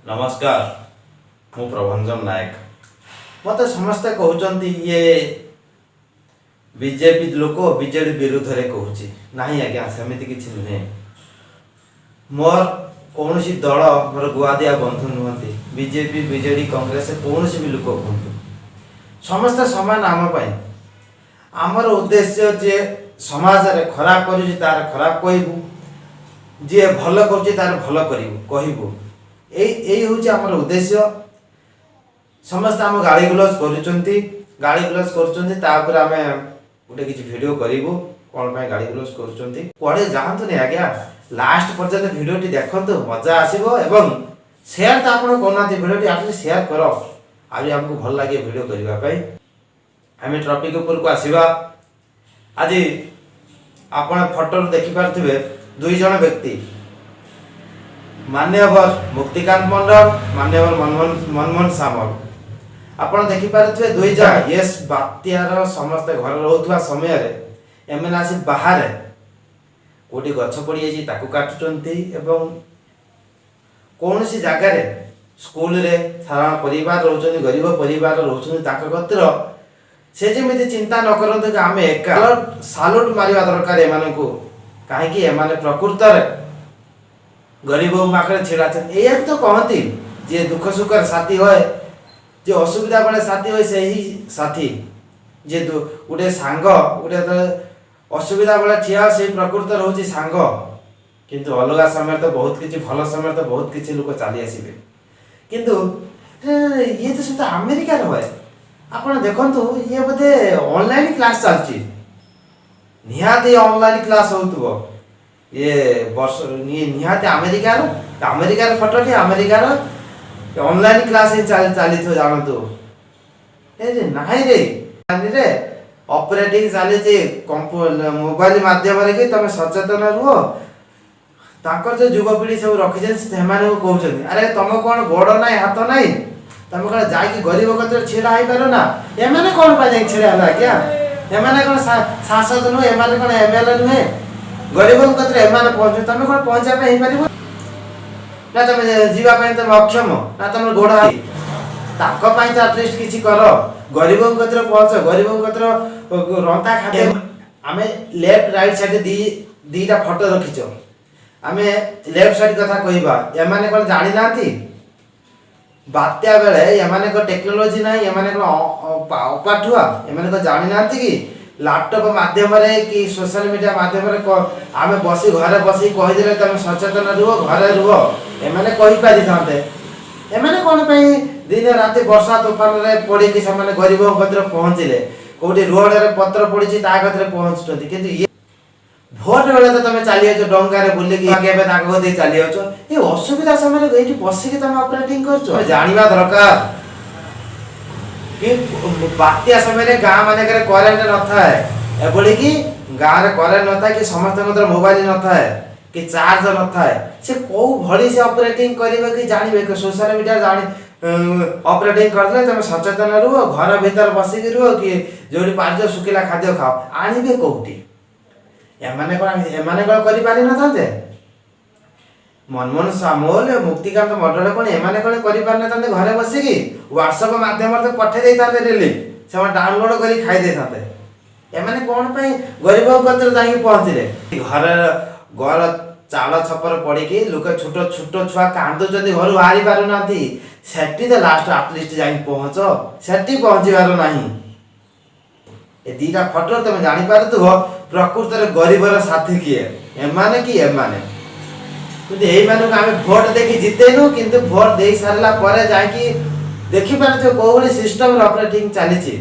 नमस्कार मु प्रभंजन नायक मत समस्ते कहते ये बीजेपी लोक बीजेडी विरुद्ध रे कहूँ ना आज्ञा सेमती किसी नुहे मोर कौन दल मोर गुआदिया बंधु नुहति बीजेपी बीजेडी कांग्रेस कौन भी लोक कहतु समस्ते समान आमर उद्देश्य जे समाज रे खराब करुछि तार खराब कहबू जे भल करुछि तार भल कहबू यही हूँ आमर उद्देश्य समस्त आम गाड़ी गुलज कर आम गोटे किसी वीडियो करूँ कौन गाड़ी गुलज कड़े जातु नहीं आज्ञा लास्ट पर्यंत वीडियो देखु मजा आसो एवं सेयार तो आप करना वीडियो आप सेयार कर आज आमको भल लगे वीडियो करने आम टॉपिक ऊपर को आसवा आज आपण फोटो देखिपे दुई जन व्यक्ति मान्यवर मुक्तिकांत मंडल मान्यवर मनमोहन सामल आपण देखिपे दुई जन ये बात्यार समस्त घर रोथुवा समय एमएनए आसी बाहर कोटी गछ पड़ जाइए काटुचंती एवं कौन सी जगार स्कूल रे साधारण परिवार रोचन गरीब परिवार रोचन से जमी चिंता न करते कि आम एक सालुट मारिया दरकार एमान को कहीं प्रकृत गरीब पाखे छिड़ा या तो कहती जे दुख सुखर साथी होए जे असुविधा बेले साथी होए से ही साथी जे गोटे सांग गोटे असुविधा बेले ठिया से प्रकृत रोचे सांग किंतु अलग समय तो बहुत किसी भल समय तो बहुत किसी लोक चली आसबे किंतु ये तो सब अमेरिका रहे आप देखु ये बोधे ऑनलाइन क्लास चलती निहाती ऑनलाइन क्लास हो ये वर्ष ये निहाती अमेरिकार फोटो अमेरिकार ऑनलाइन क्लास चली जानतु रे ऑपरेटिंग चली मोबाइल माध्यम कि तुम सचेतन रुह ताकर जो युवपीढ़ी सब रखी कहते अरे तुम कौन गोड़ ना हाथ ना तुम कौन जा गरीब कतर छिड़ा हो पार ना एम कौन पाई छिड़ा आज्ञा एम कौन सांसद नुहे एम कौन एमएलए नुहे गरीब कतर एम पहुँच तुम कौन पहुँचापी पार ना तुम जावाई तुम अक्षम ना तुम गोड़ ताकि तो आटलिस्ट किसी कर गरीब कतर पहुँच गरीब कतर रंता खाद्य आम लेफ्ट राइट साइड दीटा फोटो रखीच आम लेफ्ट साइड कथा कहवा एम कौन जानी ना बात्या बेले एमाने को टेक्नोलोजी ना एमाने को अपाठुआ एमाने को जानी ना कि लैपटॉप माध्यम कि सोशल मीडिया माध्यम आम बसी घरे बसी कहीदे तुम सचेतन रुह घरे रुह एमाने कही पारि थांते एमाने कौन पे दिन राति वर्षा तूफान रे पड़ी कि से गरीब कतर पहुँचले कौटी रोड रे पत्र पड़ी पहुँचुंट कि भोट बेले तो तुम चली डंगार बुलिकी चली ये असुविधा समय ये बसिक तुम ऑपरेटिंग कर जानवा दरकार कि बात्या समय गाँ मान करेन्ट न थाए एभली कि गाँव में करेन्ट न था कि समस्त मोबाइल न थाए कि चार्ज न थाए से कौ भली से ऑपरेटिंग करेंगे कि जानवे कि सोशल मीडिया जानी ऑपरेटिंग करते तुम सचेतन रुह घर भीतर बसिक रुह कि जो पार्ज शुखिला खाद्य खाओ आणवे कौटी एमाने कौन करि न था मनमोहन सामल मुक्तिकांत मंडल कौन एमाने कौन करें घरे बसिकी व्हाट्सएप माध्यम पठे दे रिलीफ से डाउनलोड कर खाई दे एमाने कौन पे गरीब कतर जा पहुँचले घर घर चाल छपर पड़ी लोक छोट छोट छुआ कांदुंट घर बाहरी पार ना तो लास्ट आटलिस्ट जा पहुँच से पहुँचबार ना ए दीटा फोटो तुम जापर प्रकृत गरीबर साथी किए एमाने कि एमाने आम भोट देखी जितेनु किंतु भोट दे सारा पर जा देखिपारे कौ सिस्टम ऑपरेटिंग चली।